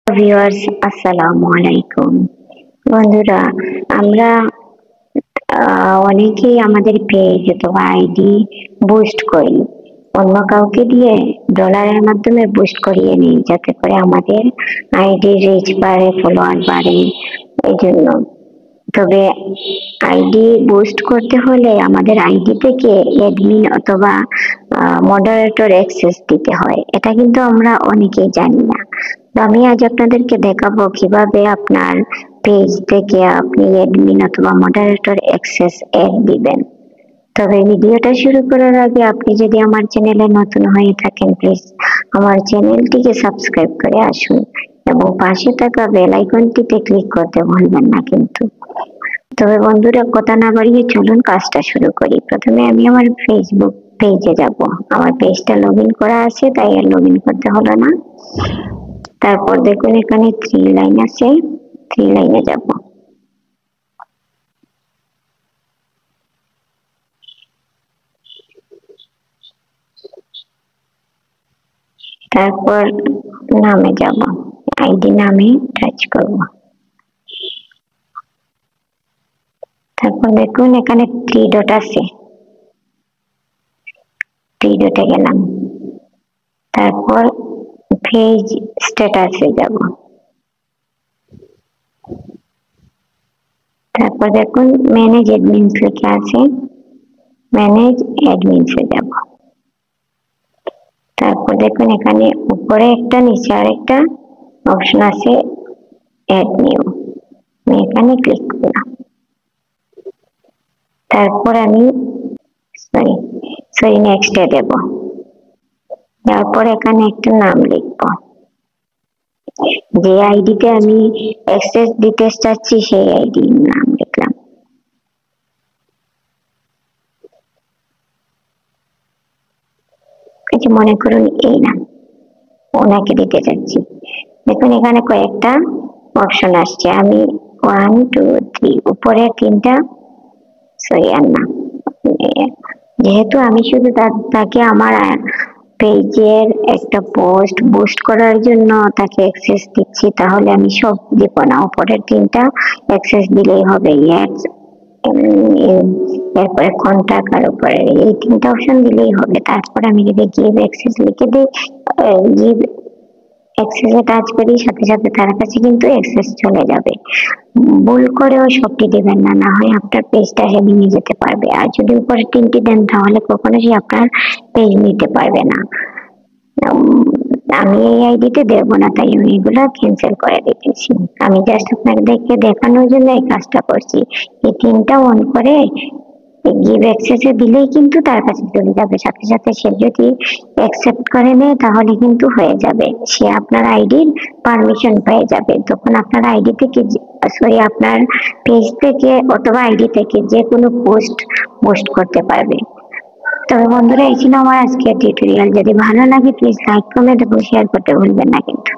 Viewers আসসালামু আলাইকুম। বন্ধুরা, আমরা অনেকেই আমাদের পেজ অথবা আইডি বুস্ট করি, অন্য কাউকে দিয়ে ডলারের মাধ্যমে বুস্ট করিয়ে নিই যাতে করে আমাদের আইডি রিচ বাড়ে, ফলোয়ার বাড়ে। এই জন্য তবে আইডি বুস্ট করতে হলে আমাদের আইডি থেকে অ্যাডমিন অথবা মডারেটর অ্যাক্সেস দিতে হয়। এটা কিন্তু আমরা অনেকেই জানি না। তো আমি আজ আপনাদেরকে দেখাবো কিভাবে আপনার পেজ থেকে আপনি অ্যাডমিন অথবা মডারেটর অ্যাক্সেস অ্যাড দিবেন। তবে ভিডিওটা শুরু করার আগে আপনি যদি আমার চ্যানেলে নতুন হয়ে থাকেন, প্লিজ আমার চ্যানেলটিকে সাবস্ক্রাইব করে আসুন এবং পাশে থাকা বেল আইকনটিতে ক্লিক করতে ভুলবেন না কিন্তু। তবে বন্ধুরা, কথা না বাড়িয়ে চলুন কাজটা শুরু করি। প্রথমে আমি আমার ফেসবুক পেজে যাব। আমার পেজটা লগইন করা আছে, তাই আর লগইন করতে হলো না। তারপর দেখুন এখানে 3 লাইন আছে, 3 লাইনে যাব। তারপর নামে যাব, আইডি নামে টাচ করব। তারপর দেখুন এখানে 3 ডট আছে, 3 ডটে গেলাম। তারপর পেজ স্ট্যাটাসে যাব। তারপর দেখুন ম্যানেজ অ্যাডমিনস লেখা আছে, ম্যানেজ অ্যাডমিনসে যাব। তারপর দেখুন এখানে উপরে একটা নিচে আরেকটা অপশন আছে, অ্যাড নিউ। আমি এখানে ক্লিক করলাম। তারপর আমি নেক্সট এ দেব। তারপর এখানে একটা নাম লিখব, যে আইডিতে আমি অ্যাক্সেস দিতে চাচ্ছি সেই আইডির নাম লিখলাম। মনে করুন এই নাম ওনাকে দিতে চাচ্ছি। দেখুন এখানে কয়েকটা অপশন আসছে, আমি 1 2 3 উপরে 3টা আর না। যেহেতু আমি শুধু তাকে আমার পেজের একটা পোস্ট বুস্ট করার জন্য তাকে অ্যাক্সেস দিচ্ছি, তাহলে আমি সব দিব না, উপরের 3টা অ্যাক্সেস দিলেই হবে। এরপরে কন্টাক্ট আর উপরে এই 3টা অপশন দিলেই হবে। তারপর আমি যদি গিভ অ্যাক্সেস লিখে দিই, গিভ অ্যাক্সেসে টাচ করি, সাথে সাথে তার কাছে কিন্তু অ্যাক্সেস চলে যাবে। ভুল করেও সবটি দিবেন না, না হয় আপনার পেজটা হ্যাকিং নিয়ে যেতে পারবে। আর যদি উপরে 3টি দেন তাহলে কখনো সে আপনার পেজ নিতে পারবে না। আমি এই আইডিতে দেব না, তাই আমি এগুলো ক্যান্সেল করে দিতেছি। আমি জাস্ট আপনাদেরকে দেখানোর জন্য এই কাজটা করছি। এই 3টা অন করে গিভ অ্যাক্সেসে দিলেই কিন্তু তার কাছে চলে যাবে। সাথে সাথে সে যদি অ্যাকসেপ্ট করে নেয় তাহলে কিন্তু হয়ে যাবে, সে আপনার আইডির পারমিশন পেয়ে যাবে। তখন আপনার আইডি থেকে আপনার পেজ থেকে অথবা আইডি থেকে যে কোনো পোস্ট করতে পারবে। তবে বন্ধুরা, এই ছিল আমার আজকের টিউটোরিয়াল। যদি ভালো লাগে প্লিজ লাইক, কমেন্ট এবং শেয়ার করতে ভুলবেন না কিন্তু।